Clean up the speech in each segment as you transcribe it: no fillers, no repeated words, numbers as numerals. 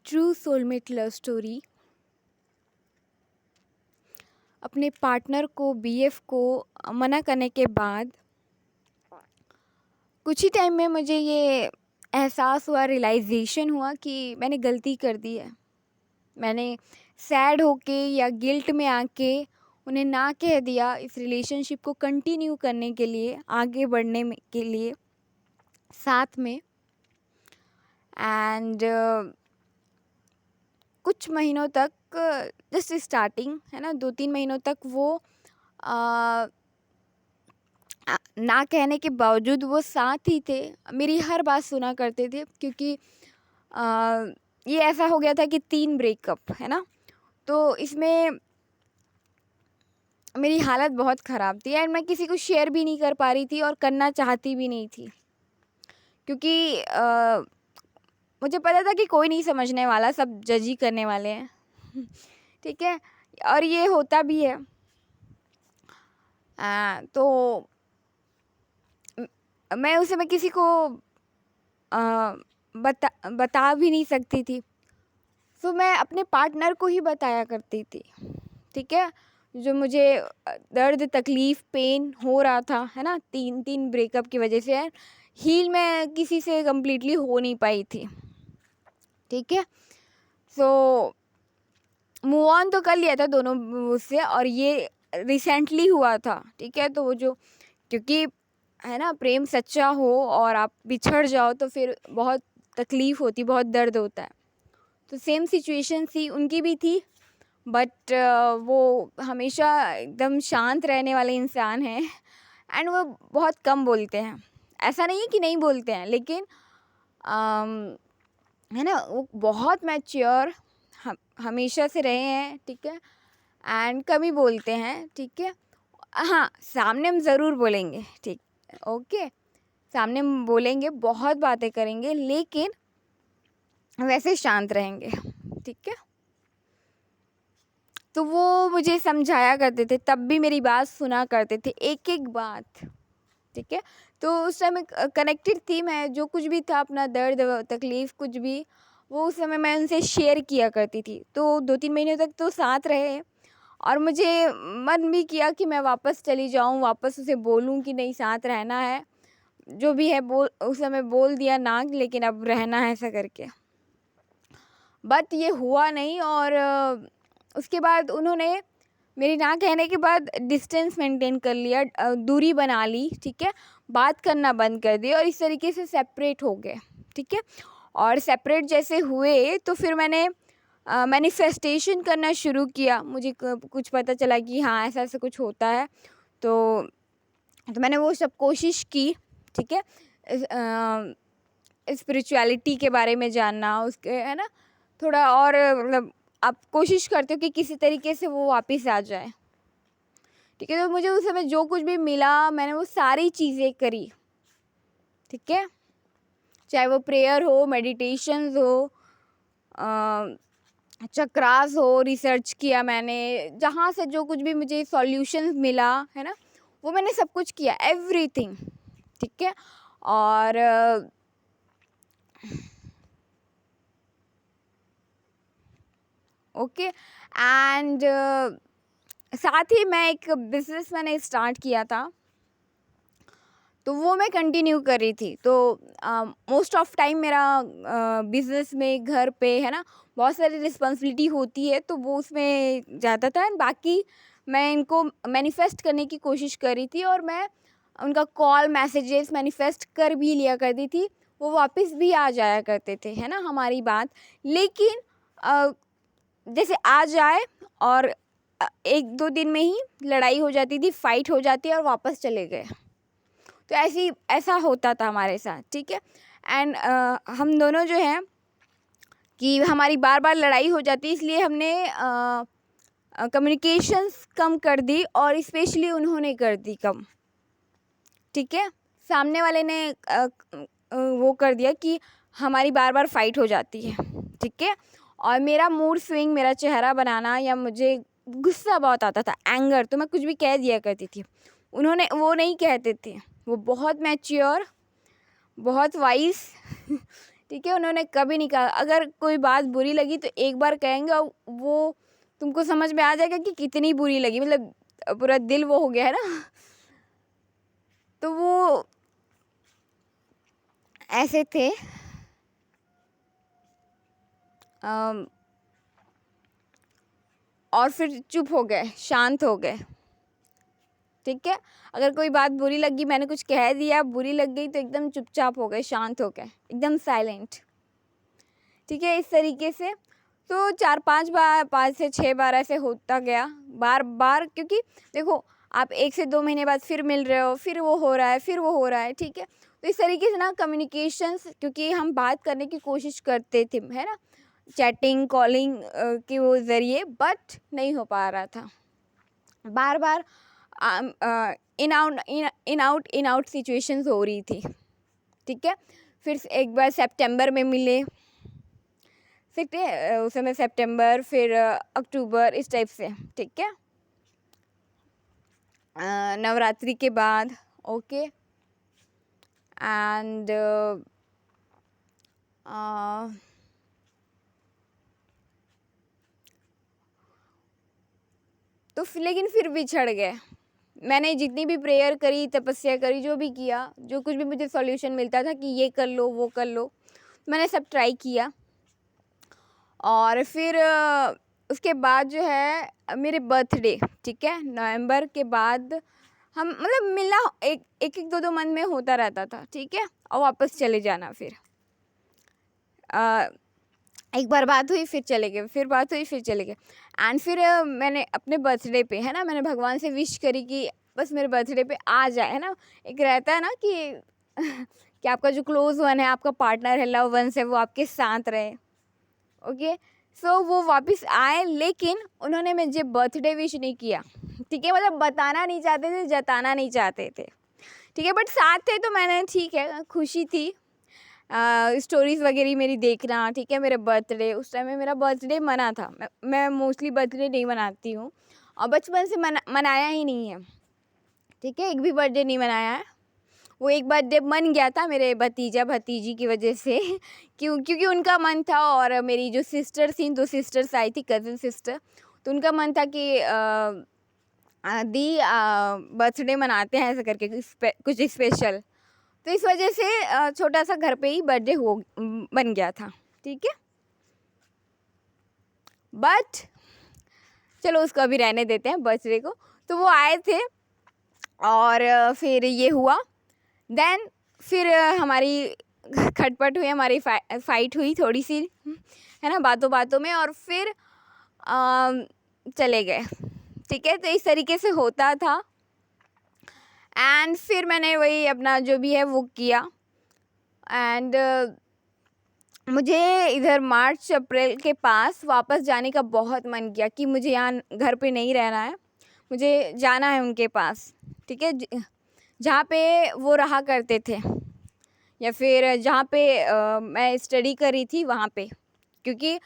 True soulmate love story. अपने partner को BF को मना करने के बाद कुछ ही टाइम में मुझे ये एहसास हुआ, रियलाइजेशन हुआ कि मैंने गलती कर दी है। मैंने सैड होके या गिल्ट में आके उन्हें ना कह दिया इस रिलेशनशिप को कंटिन्यू करने के लिए, आगे बढ़ने के लिए साथ में। एंड कुछ महीनों तक, जस्ट स्टार्टिंग है ना, 2-3 महीनों तक वो ना कहने के बावजूद वो साथ ही थे, मेरी हर बात सुना करते थे। क्योंकि ये ऐसा हो गया था कि 3 ब्रेकअप है ना, तो इसमें मेरी हालत बहुत ख़राब थी एंड मैं किसी को शेयर भी नहीं कर पा रही थी और करना चाहती भी नहीं थी। क्योंकि मुझे पता था कि कोई नहीं समझने वाला, सब जज ही करने वाले हैं। ठीक है, और ये होता भी है। तो मैं उस समय किसी को बता भी नहीं सकती थी, तो मैं अपने पार्टनर को ही बताया करती थी। ठीक है, जो मुझे दर्द, तकलीफ़, पेन हो रहा था है ना, 3 ब्रेकअप की वजह से हील मैं किसी से कम्प्लीटली हो नहीं पाई थी। ठीक है, सो मूव ऑन तो कर लिया था दोनों उससे, और ये रिसेंटली हुआ था। ठीक है, तो वो जो, क्योंकि है ना, प्रेम सच्चा हो और आप बिछड़ जाओ तो फिर बहुत तकलीफ़ होती, बहुत दर्द होता है। तो सेम सिचुएशन थी, उनकी भी थी। बट वो हमेशा एकदम शांत रहने वाले इंसान हैं एंड वो बहुत कम बोलते हैं। ऐसा नहीं है कि नहीं बोलते हैं, लेकिन है ना, वो बहुत मैच्योर हमेशा से रहे हैं। ठीक है, एंड कम ही बोलते हैं। ठीक है, हाँ, सामने हम ज़रूर बोलेंगे। ठीक, ओके, सामने हम बोलेंगे, बहुत बातें करेंगे, लेकिन वैसे शांत रहेंगे। ठीक है, तो वो मुझे समझाया करते थे, तब भी मेरी बात सुना करते थे, एक एक बात। ठीक है, तो उस समय कनेक्टेड थी मैं, जो कुछ भी था, अपना दर्द, तकलीफ़, कुछ भी, वो उस समय मैं उनसे शेयर किया करती थी। तो 2-3 महीने तक तो साथ रहे और मुझे मन भी किया कि मैं वापस चली जाऊँ, वापस उसे बोलूँ कि नहीं, साथ रहना है, जो भी है बोल, उस समय बोल दिया ना, लेकिन अब रहना है, ऐसा करके। बट ये हुआ नहीं, और उसके बाद उन्होंने मेरी ना कहने के बाद डिस्टेंस मेंटेन कर लिया, दूरी बना ली। ठीक है, बात करना बंद कर दिया और इस तरीके से सेपरेट हो गए। ठीक है, और सेपरेट जैसे हुए तो फिर मैंने मैनिफेस्टेशन करना शुरू किया। मुझे कुछ पता चला कि हाँ, ऐसा ऐसा कुछ होता है, तो मैंने वो सब कोशिश की। ठीक है, स्पिरिचुअलिटी के बारे में जानना, उसके है ना, थोड़ा और मतलब आप कोशिश करते हो कि किसी तरीके से वो वापस आ जाए। ठीक है, तो मुझे उस समय जो कुछ भी मिला, मैंने वो सारी चीज़ें करी। ठीक है, चाहे वो प्रेयर हो, मेडिटेशंस हो, चक्रास हो, रिसर्च किया मैंने, जहाँ से जो कुछ भी मुझे सॉल्यूशंस मिला है ना, वो मैंने सब कुछ किया, एवरीथिंग। ठीक है, और ओके, एंड साथ ही मैं एक बिज़नेस मैंने स्टार्ट किया था, तो वो मैं कंटिन्यू कर रही थी। तो मोस्ट ऑफ टाइम मेरा बिज़नेस में, घर पे है ना, बहुत सारी रिस्पॉन्सिबिलिटी होती है, तो वो उसमें ज़्यादा था। एंड बाकी मैं इनको मैनिफेस्ट करने की कोशिश कर रही थी, और मैं उनका कॉल, मैसेजेस मैनिफेस्ट कर भी लिया करती थी, वो वापस भी आ जाया करते थे, है ना, हमारी बात। लेकिन जैसे आ जाए और 1-2 दिन में ही लड़ाई हो जाती थी, फाइट हो जाती है और वापस चले गए। तो ऐसा होता था हमारे साथ। ठीक है, एंड हम दोनों जो हैं कि हमारी बार बार लड़ाई हो जाती, इसलिए हमने कम्युनिकेशंस कम कर दी, और स्पेशली उन्होंने कर दी कम। ठीक है, सामने वाले ने वो कर दिया कि हमारी बार बार फाइट हो जाती है। ठीक है, और मेरा मूड स्विंग, मेरा चेहरा बनाना, या मुझे गुस्सा बहुत आता था, एंगर, तो मैं कुछ भी कह दिया करती थी। उन्होंने वो नहीं कहते थे, वो बहुत मैच्योर, बहुत वाइज ठीक है। उन्होंने कभी नहीं कहा, अगर कोई बात बुरी लगी तो एक बार कहेंगे और वो तुमको समझ में आ जाएगा कि कितनी बुरी लगी, मतलब पूरा दिल वो हो गया है ना। तो वो ऐसे थे। और फिर चुप हो गए, शांत हो गए, ठीक है। अगर कोई बात बुरी लगी, मैंने कुछ कह दिया, बुरी लग गई, तो एकदम चुपचाप हो गए, शांत हो गए, एकदम साइलेंट, ठीक है। इस तरीके से तो 4-5 बार, 5 से 6 बार ऐसे होता गया, बार बार। क्योंकि देखो, आप 1 से 2 महीने बाद फिर मिल रहे हो, फिर वो हो रहा है, फिर वो हो रहा है, ठीक है। तो इस तरीके से ना कम्युनिकेशंस, क्योंकि हम बात करने की कोशिश करते थे, है ना, चैटिंग, कॉलिंग के वो ज़रिए, बट नहीं हो पा रहा था। बार बार इन आउट सिचुएशंस हो रही थी, ठीक है। फिर एक बार सितंबर में मिले, ठीक है, उस समय सितंबर, फिर अक्टूबर, इस टाइप से, ठीक है। नवरात्रि के बाद, ओके। एंड तो लेकिन फिर बिछड़ गए। मैंने जितनी भी प्रेयर करी, तपस्या करी, जो भी किया, जो कुछ भी मुझे सॉल्यूशन मिलता था कि ये कर लो, वो कर लो, मैंने सब ट्राई किया। और फिर उसके बाद जो है मेरे बर्थडे, ठीक है, नवंबर के बाद हम मतलब मिलना एक 2 मंथ में होता रहता था, ठीक है। और वापस चले जाना, फिर एक बार बात हुई, फिर चले गए, फिर बात हुई, फिर चले गए। एंड फिर मैंने अपने बर्थडे पे, है ना, मैंने भगवान से विश करी कि बस मेरे बर्थडे पे आ जाए, है ना। एक रहता है ना कि कि आपका जो क्लोज वन है, आपका पार्टनर है, लव वंस है, वो आपके साथ रहे, ओके। सो वो वापस आए, लेकिन उन्होंने मुझे बर्थडे विश नहीं किया, ठीक है। मतलब बताना नहीं चाहते थे, जताना नहीं चाहते थे, ठीक है, बट साथ थे तो मैंने, ठीक है, खुशी थी। स्टोरीज़ वगैरह मेरी देखना, ठीक है। मेरे बर्थडे, उस टाइम में मेरा बर्थडे मना था, मैं मोस्टली बर्थडे नहीं मनाती हूँ, और बचपन से मनाया ही नहीं है, ठीक है। एक भी बर्थडे नहीं मनाया है। वो एक बर्थडे मन गया था मेरे भतीजा भतीजी की वजह से क्योंकि उनका मन था, और मेरी जो सिस्टर थी, 2 सिस्टर्स आई थी, कज़न सिस्टर, तो उनका मन था कि दी बर्थडे मनाते हैं ऐसा करके, कुछ स्पेशल। तो इस वजह से छोटा सा घर पे ही बर्थडे बन गया था, ठीक है। बट चलो उसको अभी रहने देते हैं, बर्थडे को। तो वो आए थे, और फिर ये हुआ। देन फिर हमारी खटपट हुई, हमारी फाइट हुई थोड़ी सी, है ना, बातों बातों में, और फिर चले गए, ठीक है। तो इस तरीके से होता था। एंड फिर मैंने वही अपना जो भी है वो किया। एंड मुझे इधर मार्च अप्रैल के पास वापस जाने का बहुत मन किया कि मुझे यहाँ घर पे नहीं रहना है, मुझे जाना है उनके पास, ठीक है, जहाँ पे वो रहा करते थे, या फिर जहाँ पे मैं स्टडी करी थी वहाँ पे। क्योंकि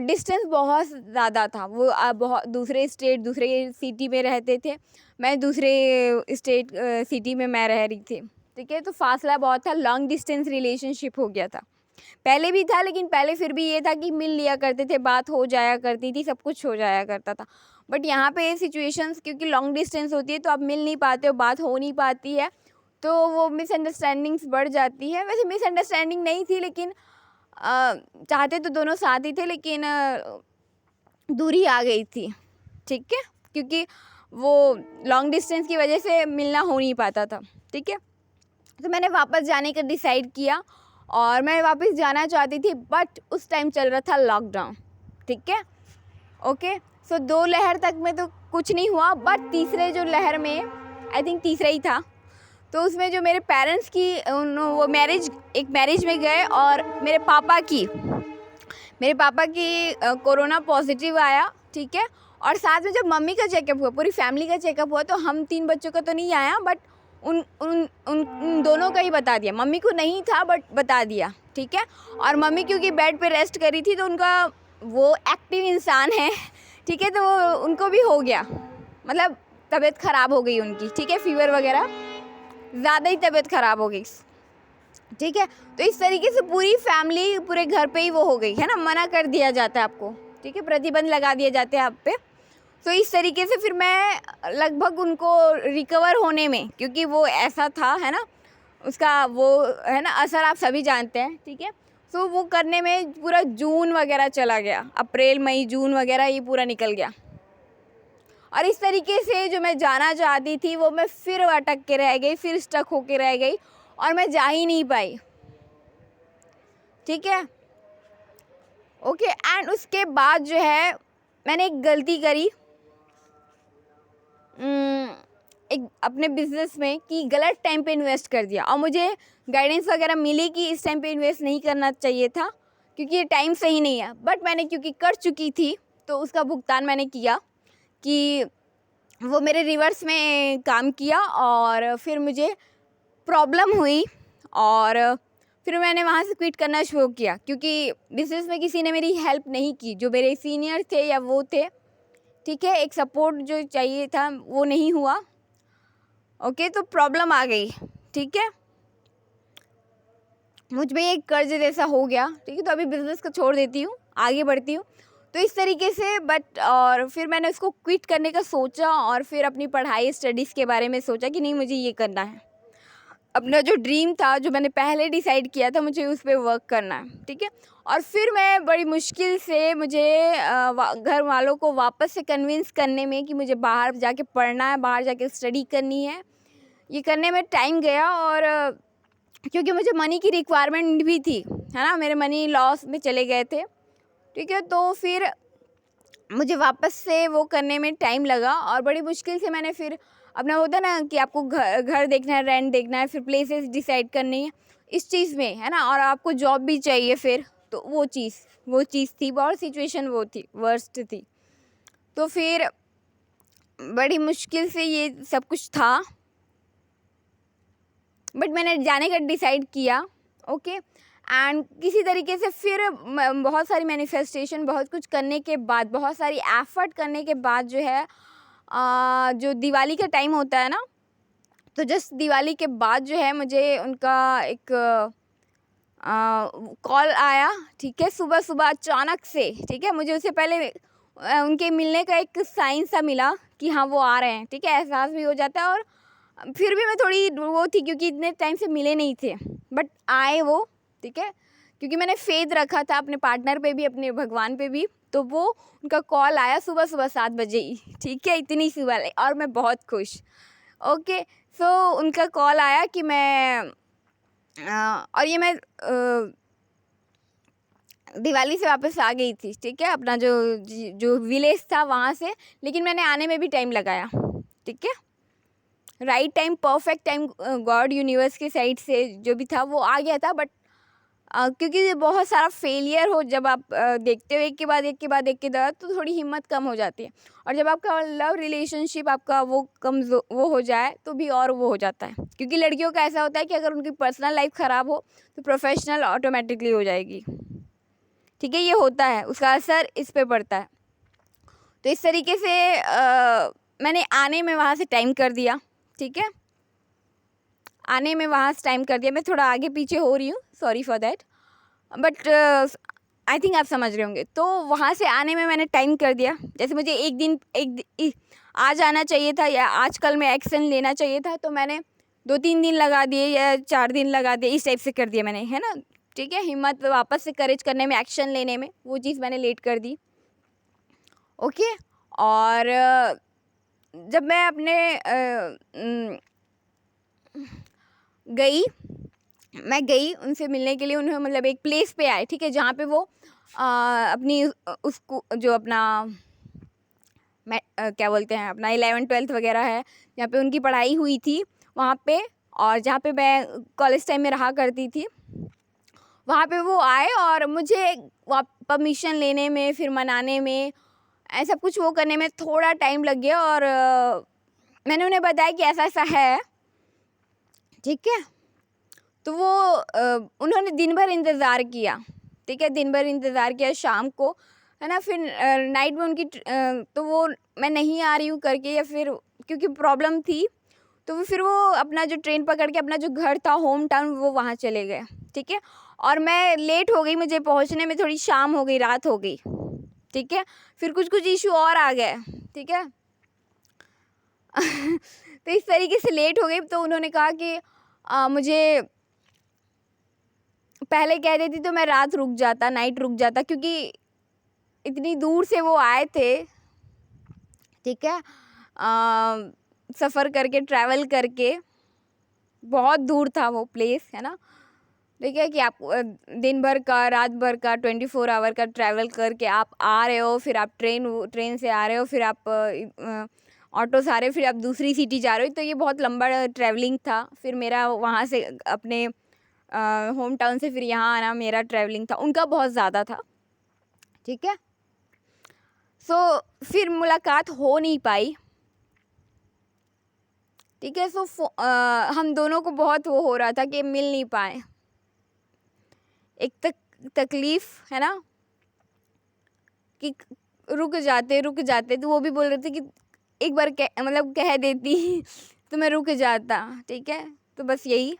डिस्टेंस बहुत ज़्यादा था, वो बहुत दूसरे स्टेट, दूसरे सिटी में रहते थे, मैं दूसरे स्टेट सिटी में मैं रह रही थी, ठीक है। तो फासला बहुत था, लॉन्ग डिस्टेंस रिलेशनशिप हो गया था। पहले भी था, लेकिन पहले फिर भी ये था कि मिल लिया करते थे, बात हो जाया करती थी, सब कुछ हो जाया करता था। बट यहाँ पे सिचुएशंस, क्योंकि लॉन्ग डिस्टेंस होती है तो आप मिल नहीं पाते हो, बात हो नहीं पाती है, तो वो मिसअंडरस्टैंडिंग्स बढ़ जाती है। वैसे मिसअंडरस्टैंडिंग नहीं थी, लेकिन चाहते तो दोनों साथ ही थे, लेकिन दूरी आ गई थी, ठीक है। क्योंकि वो लॉन्ग डिस्टेंस की वजह से मिलना हो नहीं पाता था, ठीक है। तो मैंने वापस जाने का डिसाइड किया, और मैं वापस जाना चाहती थी, बट उस टाइम चल रहा था लॉकडाउन, ठीक है, ओके। सो 2 लहर तक में तो कुछ नहीं हुआ, बट तीसरे जो लहर में, आई थिंक तीसरा ही था, तो उसमें जो मेरे पेरेंट्स की वो एक मैरिज में गए, और मेरे पापा की कोरोना पॉजिटिव आया, ठीक है। और साथ में जब मम्मी का चेकअप हुआ, पूरी फैमिली का चेकअप हुआ, तो हम 3 बच्चों का तो नहीं आया, बट उन दोनों का ही बता दिया। मम्मी को नहीं था, बट बता दिया, ठीक है। और मम्मी क्योंकि बेड पे रेस्ट करी थी, तो उनका, वो एक्टिव इंसान है, ठीक है, तो उनको भी हो गया, मतलब तबीयत ख़राब हो गई उनकी, ठीक है, फीवर वगैरह, ज़्यादा ही तबीयत ख़राब हो गई, ठीक है। तो इस तरीके से पूरी फैमिली पूरे घर पे ही वो हो गई है ना, मना कर दिया जाता है आपको, ठीक है, प्रतिबंध लगा दिए जाते हैं आप पे। तो इस तरीके से फिर मैं लगभग उनको रिकवर होने में, क्योंकि वो ऐसा था है ना, उसका वो है ना असर आप सभी जानते हैं, ठीक है। तो वो करने में पूरा जून वगैरह चला गया, अप्रैल मई जून वगैरह ये पूरा निकल गया। और इस तरीके से जो मैं जाना चाहती थी वो मैं फिर अटक के रह गई, फिर स्टक होके रह गई और मैं जा ही नहीं पाई, ठीक है। ओके, एंड उसके बाद जो है मैंने एक गलती करी एक अपने बिजनेस में, कि गलत टाइम पे इन्वेस्ट कर दिया। और मुझे गाइडेंस वगैरह मिली कि इस टाइम पे इन्वेस्ट नहीं करना चाहिए था, क्योंकि ये टाइम सही नहीं है। बट मैंने क्योंकि कर चुकी थी तो उसका भुगतान मैंने किया, कि वो मेरे रिवर्स में काम किया और फिर मुझे प्रॉब्लम हुई और फिर मैंने वहाँ से क्विट करना शुरू किया, क्योंकि बिजनेस में किसी ने मेरी हेल्प नहीं की, जो मेरे सीनियर थे या वो थे, ठीक है, एक सपोर्ट जो चाहिए था वो नहीं हुआ। ओके, तो प्रॉब्लम आ गई, ठीक है, मुझ पे एक कर्ज जैसा हो गया, ठीक है। तो अभी बिजनेस को छोड़ देती हूँ, आगे बढ़ती हूँ। तो इस तरीके से बट और फिर मैंने उसको क्विट करने का सोचा और फिर अपनी पढ़ाई स्टडीज़ के बारे में सोचा कि नहीं, मुझे ये करना है, अपना जो ड्रीम था, जो मैंने पहले डिसाइड किया था, मुझे उस पर वर्क करना है, ठीक है। और फिर मैं बड़ी मुश्किल से मुझे घर वालों को वापस से कन्विंस करने में कि मुझे बाहर जाके पढ़ना है, बाहर जाके स्टडी करनी है, ये करने में टाइम गया। और क्योंकि मुझे मनी की रिक्वायरमेंट भी थी, है ना, मेरे मनी लॉस में चले गए थे, ठीक है। तो फिर मुझे वापस से वो करने में टाइम लगा और बड़ी मुश्किल से मैंने फिर अपना, होता है ना कि आपको घर देखना है, रेंट देखना है, फिर प्लेसेस डिसाइड करनी है इस चीज़ में, है ना, और आपको जॉब भी चाहिए फिर, तो वो चीज़ थी, बहुत सिचुएशन वो थी, वर्स्ट थी। तो फिर बड़ी मुश्किल से ये सब कुछ था, बट मैंने जाने का डिसाइड किया, ओके। एंड किसी तरीके से फिर बहुत सारी मैनिफेस्टेशन, बहुत कुछ करने के बाद, बहुत सारी एफर्ट करने के बाद जो है जो दिवाली का टाइम होता है ना, तो जस्ट दिवाली के बाद जो है मुझे उनका एक कॉल आया, ठीक है, सुबह सुबह अचानक से, ठीक है। मुझे उससे पहले उनके मिलने का एक साइन सा मिला कि हाँ वो आ रहे हैं, ठीक है, एहसास भी हो जाता है। और फिर भी मैं थोड़ी वो थी, क्योंकि इतने टाइम से मिले नहीं थे, बट आए वो, ठीक है, क्योंकि मैंने फेथ रखा था अपने पार्टनर पे भी, अपने भगवान पे भी। तो वो उनका कॉल आया सुबह सुबह 7 बजे ही, ठीक है, इतनी सुबह, और मैं बहुत खुश। ओके, सो उनका कॉल आया कि मैं और ये मैं दिवाली से वापस आ गई थी, ठीक है, अपना जो जो विलेज था वहाँ से, लेकिन मैंने आने में भी टाइम लगाया, ठीक है, right time, perfect time, God universe के साइड से जो भी था वो आ गया था। बट क्योंकि बहुत सारा फेलियर हो, जब आप देखते हो एक के बाद एक के बाद एक के बाद, तो थोड़ी हिम्मत कम हो जाती है। और जब आपका लव रिलेशनशिप आपका वो वो हो जाए तो भी और वो हो जाता है, क्योंकि लड़कियों का ऐसा होता है कि अगर उनकी पर्सनल लाइफ ख़राब हो तो प्रोफेशनल ऑटोमेटिकली हो जाएगी, ठीक है, ये होता है, उसका असर इस पे पड़ता है। तो इस तरीके से मैंने आने में वहाँ से टाइम कर दिया, ठीक है, आने में वहाँ से टाइम कर दिया। मैं थोड़ा आगे पीछे हो रही हूँ, sorry for that, but I think आप समझ रहे होंगे। तो वहाँ से आने में मैंने टाइम कर दिया, जैसे मुझे आज आना चाहिए था या आज कल में एक्शन लेना चाहिए था, तो मैंने 2-3 दिन लगा दिए या 4 दिन लगा दिए, इस टाइप से कर दिया मैंने, है ना, ठीक है। हिम्मत वापस से करेज करने में, एक्शन लेने में, वो चीज़ मैंने लेट कर दी, ओके। और जब मैं अपने गई उनसे मिलने के लिए, उन्हें मतलब एक प्लेस पे आए, ठीक है, जहाँ पे वो अपनी उसको जो अपना क्या बोलते हैं, अपना 11th-12th वगैरह है, जहाँ पे उनकी पढ़ाई हुई थी वहाँ पे, और जहाँ पे मैं कॉलेज टाइम में रहा करती थी, वहाँ पे वो आए और मुझे परमिशन लेने में, फिर मनाने में, ऐसा कुछ वो करने में थोड़ा टाइम लग गया। और मैंने उन्हें बताया कि ऐसा ऐसा है, ठीक है। तो वो उन्होंने दिन भर इंतज़ार किया, ठीक है, दिन भर इंतज़ार किया, शाम को, है ना, फिर नाइट में उनकी तो वो मैं नहीं आ रही हूँ करके, या फिर क्योंकि प्रॉब्लम थी, तो फिर वो अपना जो ट्रेन पकड़ के अपना जो घर था होम टाउन वो वहाँ चले गए, ठीक है। और मैं लेट हो गई, मुझे पहुँचने में थोड़ी शाम हो गई, रात हो गई, ठीक है। फिर कुछ कुछ इशू और आ गए, ठीक है। तो इस तरीके से लेट हो गई। तो उन्होंने कहा कि मुझे पहले कह देती तो मैं रात रुक जाता, नाइट रुक जाता, क्योंकि इतनी दूर से वो आए थे, ठीक है। सफ़र करके, ट्रैवल करके, बहुत दूर था वो प्लेस, है ना। ठीक है कि आप दिन भर का, रात भर का, 24 आवर का ट्रैवल करके आप आ रहे हो, फिर आप ट्रेन से आ रहे हो, फिर आप ऑटो से आ रहे हो, फिर आप दूसरी सिटी जा रहे हो। तो ये बहुत लंबा ट्रैवलिंग था। फिर मेरा वहाँ से अपने होम टाउन से फिर यहाँ आना मेरा ट्रैवलिंग था, उनका बहुत ज़्यादा था, ठीक है। सो फिर मुलाकात हो नहीं पाई, ठीक है। सो हम दोनों को बहुत वो हो रहा था कि मिल नहीं पाए। एक तकलीफ़ है ना कि रुक जाते, तो वो भी बोल रहे थे कि एक बार मतलब कह देती तो मैं रुक जाता, ठीक है। तो बस यही